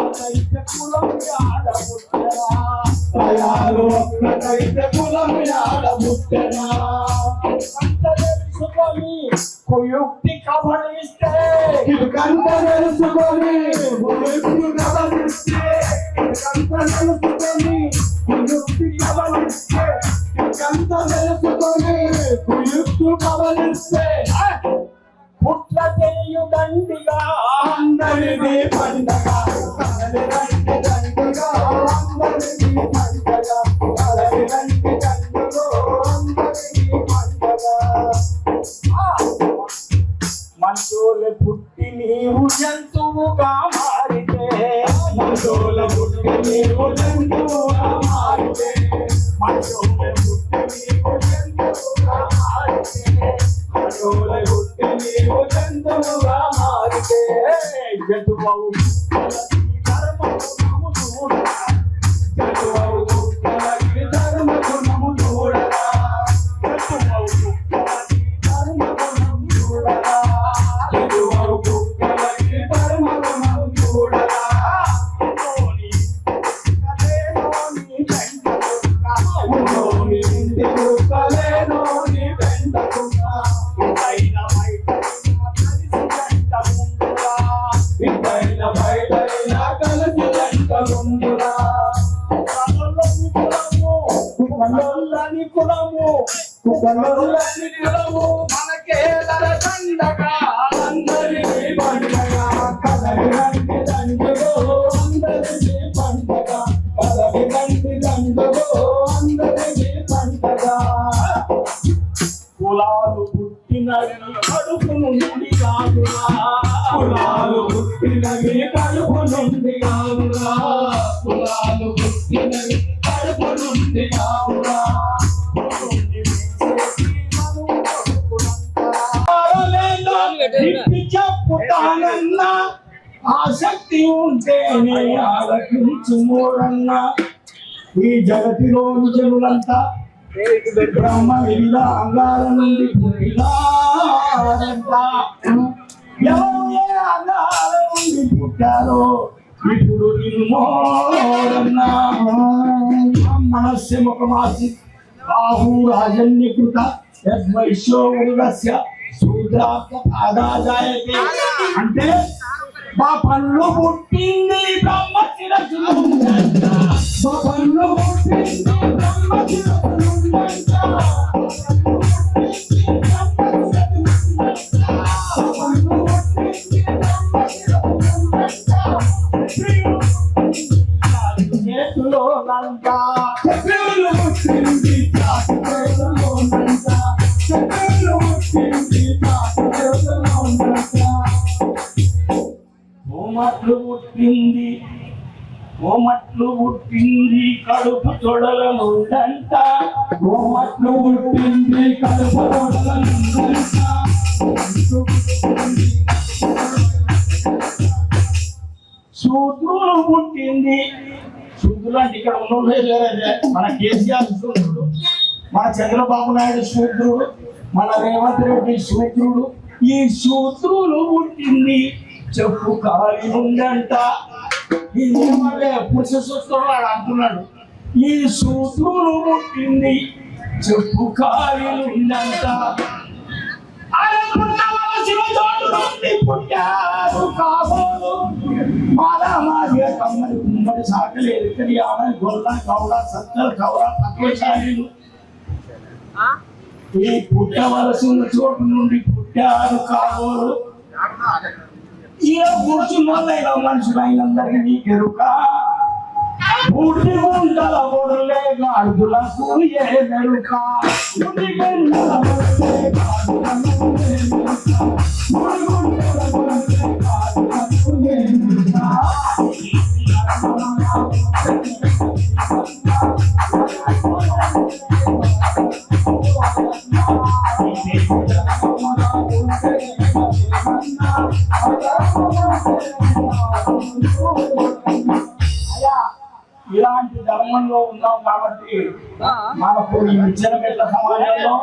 ఒక్కటైతే కులం యాడబుట్టరా దయాలు ఒక్కటైతే కులం యాడబుట్టరా కంట తెలుసుకొని కుయుక్తి కబలిస్తే కంట తెలుసుకొని కుయుక్తి కబలిస్తే కంట తెలుసుకొని కుయుక్తి కబలిస్తే కంట తెలుసుకొని కుయుక్తి కబలిస్తే పుట్ల తెలియుదండిగా అందరిది పండగ కదలి రండి దండిగా అందరిది పండగ కదలి రండి దండిగో అందరిది పండగ మంచోలే పుట్టి నీవు జంతువుగా మారితే మంచోలే పుట్టి నీవు జంతువుగా మారితే మంచోలే పుట్టి నీవు జంతువుగా మారితే మంచోలే పుట్టి నీవు జంతువుగా మారితే జంతువు ధర్మగుణము చూడరా జంతువు కుక్కలకి ధర్మగుణము చూడరా జంతువు కుక్కలకి ధర్మగుణము చూడరా జంతువు కుక్కలకి ధర్మగుణము చూడరా ఇంటి కుక్కలేనోని వెంట కుక్క కులము మనకే దండగా అందరినీ పండగ కదలి రండి దండగో అందరినీ పండగ కదలి రండి దండగో అందరినీ పండగ కులాలు పుట్టినవి కడుపు నుండి కాదురా కులాలు పుట్టినవి కడుపు నుండి కాదురా కులాలు పుట్టినవి కడుపు నుండి కాదురా చెప్పుతానన్న ఆసక్తి ఉంటేనే ఆలకించు మూడన్నా ఈ జగతిలోని జనులంతా బ్రహ్మ వివిధ అంగాల నుండి పుట్టినారంట ఎవరు ఏ అంగాల నుండి పుట్టారో ఇప్పుడు నిర్మోడన్నా మనస్య ముఖమాసి బాహు రాజన్యకృత యద్వైశ్యోగస్య శూద్రాత్మ ఆదాజాయతే అంటే మా పనులు పుట్టింది బ్రహ్మ శిరస్సులో మా పనులు పుట్టింది బ్రహ్మ శిరస్సులో చేతులో నంతా ఓమట్లు పుట్టింది కడుపు తొడల నుండంట ఓమట్లు పుట్టింది కడుపు తొడల నుండంట శూద్రులు పుట్టింది శూద్రులు అంటే ఇక్కడ ఉన్నదే మన కేసీఆర్ శూద్రుడు మన చంద్రబాబు నాయుడు శూద్రుడు మన రేవంత్ రెడ్డి శూద్రుడు ఈ శూద్రులు పుట్టింది చెప్పు కాలి ఉందంట ఇది పురుష సూత్రుడు అంటున్నాడు ఈ శూద్రులు పుట్టింది చెప్పు కాలి ఉందంట పుట్టారు కాబోలు మాలామాదిగా కమ్మడి కుమ్మడి సాకలి ఎక్కడి ఆడ గొల్ల కౌడ సత్తలు కౌడ తత్వశాలీలు ఈ పుట్టవలసిన చోటు నుండి పుట్టారు కాబోలు ఈయన కూర్చున్న వాళ్ళైనా మనుషులైనందరికీ నీకెరుక పుట్టి గుంటల బొడలే గాడులకు ఏ మెరుక పుట్టి గుంటల బొడలే గాడులకు ఏ మెరుక పుట్టి గుంటల బొడలే గాడులకు ఏ మెరుక ఇలాంటి ధర్మంలో ఉన్నాం కాబట్టి మనకు ఈ విచ్చలమెట్ల సమాజంలో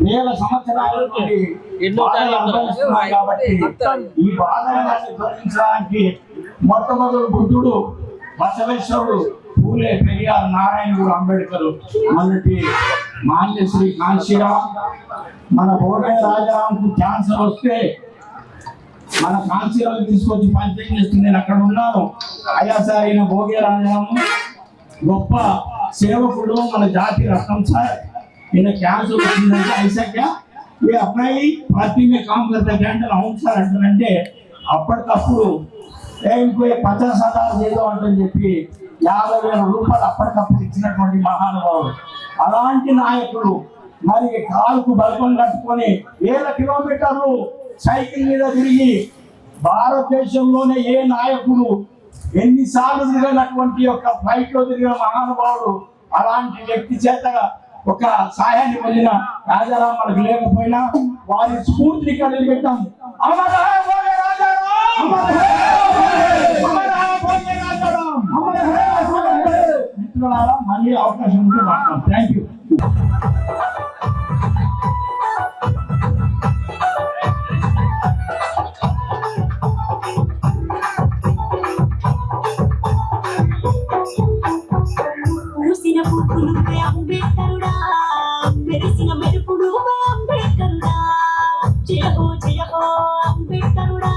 వేల సంవత్సరాల నుండి బాధలు అనుభవిస్తున్నాం కాబట్టి ఈ బాధలను భరించడానికి మొట్టమొదటి బుద్ధుడు, బసవేశ్వరుడు, పూలే, పెరియార్, నారాయణుడు, అంబేద్కర్, మొదటి మాన్యశ్రీ కాంశీరామ్. మన భోగయ్య రాజారాంకు క్యాన్సర్ వస్తే మన కాంశీరావు తీసుకొచ్చి పంచం చేస్తుంది. నేను అక్కడ ఉన్నాను. అయ్యా సార్, ఈయన భోగయ్య రాజారాము గొప్ప సేవకుడు, మన జాతి రత్నం సార్. ఈయన క్యాన్సర్ వచ్చిందంటే ऐसा क्या ये अपना ही पार्टी में काम करता क्या అంటే అవును సార్ అంటారంటే అప్పటికప్పుడు ఇంకో 50,000 ఏదో అంటని చెప్పి 50,000 రూపాయలు అప్పటికప్పుడు ఇచ్చినటువంటి మహానుభావుడు. అలాంటి నాయకుడు మరి కాలుకు బల్బం కట్టుకొని వేల కిలోమీటర్లు సైకిల్ మీద తిరిగి భారతదేశంలోనే ఏ నాయకుడు ఎన్నిసార్లు తిరిగినటువంటి యొక్క ఫ్లైట్ లో తిరిగిన మహానుభావుడు. అలాంటి వ్యక్తి చేత ఒక సాయాన్ని పొందిన రాజారాం మనకు లేకపోయినా వారి స్ఫూర్తిని ఇక్కడ నిలబెట్టాం. మిత్రులారా, మళ్ళీ అవకాశం ఉంటే మాట్లాడతాం. Thank you. అంబేద్కరుడా, మెరిసిన మెరుపుడు అంబేద్కరుడా, జయ హో అంబేద్కరుడా,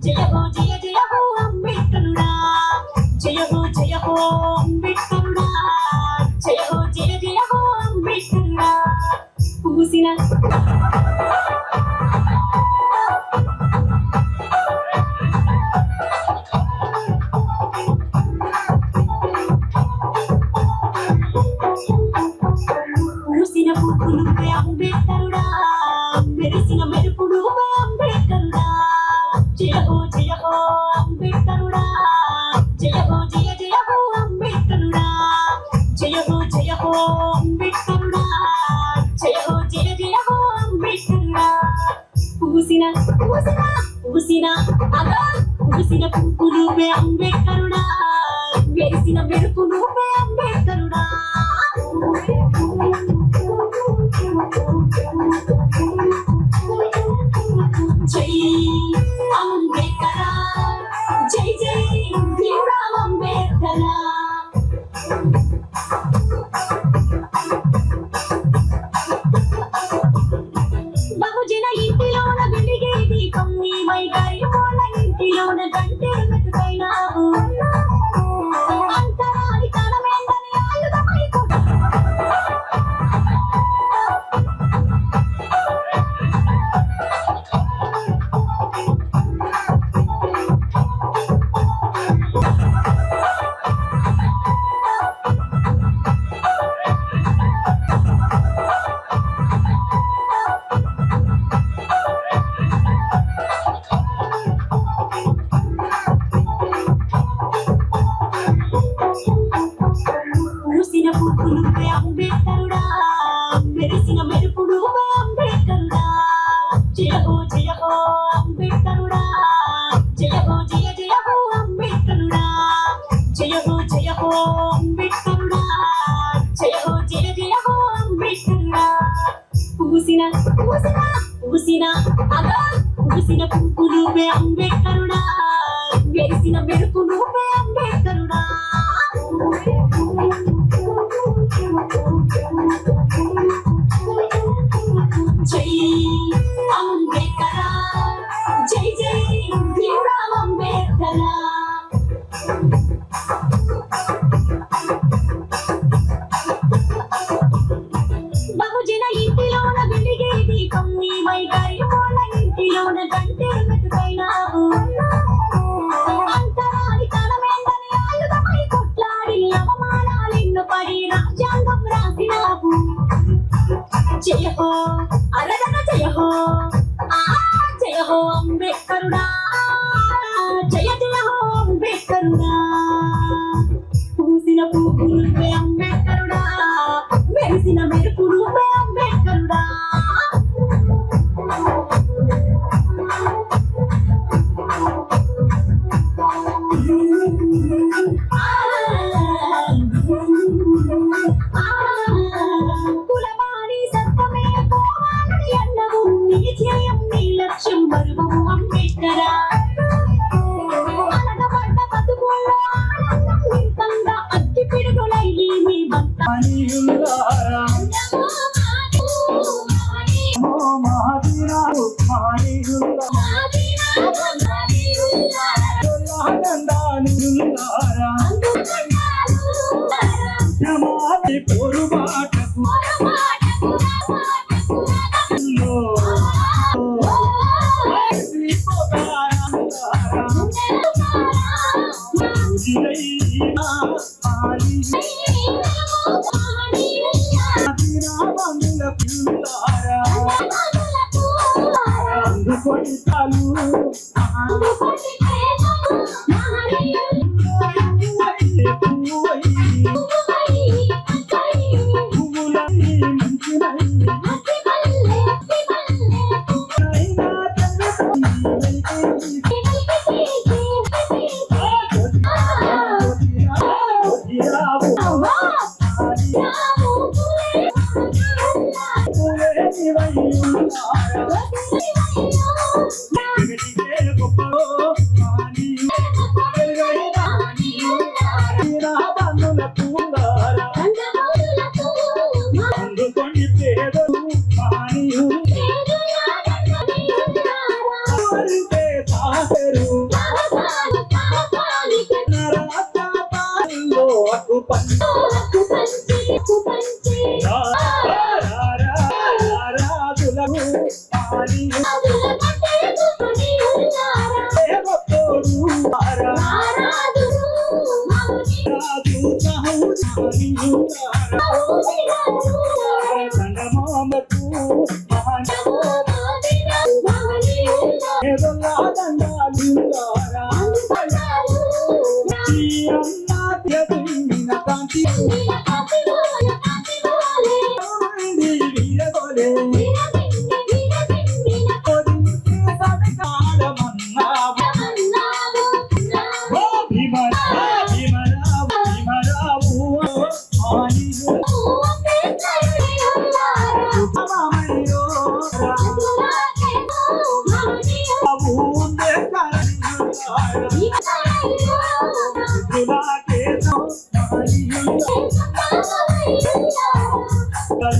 జయ హో జయ జయ హో అంబేద్కరుడా, జయ హో అంబేద్కరుడా, జయ హో జయ జయ హో అంబేద్కరుడా. పూసిన అంబేద్కరుడా, మెరిసిన మెరుపుడు అంబేద్కరుడా, జయ హో అంబేద్కరుడా, జయ హో జయ జయ హో అంబేద్కరుడా, జయ హో అంబేద్కరుడా, జయ హో జయ జయ హో అంబేద్కరుడా. పూసిన అగా పూసిన పువ్వులు అంబేద్కరుడా, మెరిసిన మెరుపులు అంబేద్కరుడా. జై అంబేద్కర, జై జై భీమ్రావ్ అంబేద్కర. బహుజన ఇంటిలోన వెలిగే దీపం నీవై, గరీబోళ్ళ ఇంటిలోన గంటే వెతుకైనావు. అంతరాని తనమేందని ఆయుధమై అంబేద్కరుడా, మెరిసిన మెరుపుడు అంబేద్కరుడా, జయ హో అంబేద్కరుడా, జయ హో జయ జయ హో అంబేద్కరుడా, జయ హో అంబేద్కరుడా, జయ హో జయ జయ హో అంబేద్కరుడా. పూసిన అగా పూసిన పువ్వులు అంబేద్కరుడా, మెరిసిన మెరుపులు అంబేద్కరుడా. జై అంబేద్కర, జై జై భీమ్రావ్ అంబేద్కర. బహుజన ఇంటిలోన వెలిగే దీపం నీవై, గరీబోళ్ళ ఇంటిలోన గంటే వెతుకైనావు. అంతరాని తనమేందని ఆయుధమై కొట్లాడి అవమానాలెన్నో పడి రాజ్యాంగం రాసినావు. జయ హో అరగన జయ హో అంబేద్కరుడా, జయ జయ హో అంబేద్కరుడా. పూసిన పువ్వులు అంబేద్కరుడా, మెరిసిన మెరుపులు అంబేద్కరుడా. కులమాని సత్యమే పోవాలని అన్నవు, నీ ధ్యేయం నీ లక్ష్యం బరువు అంబేద్కర. మానిరులారా జమాలి పొరుబాటకు అందుకొని పేదలు మానియులు తాసరు నరాజాలో అటు రాజులకు సంగమామకు కాంతి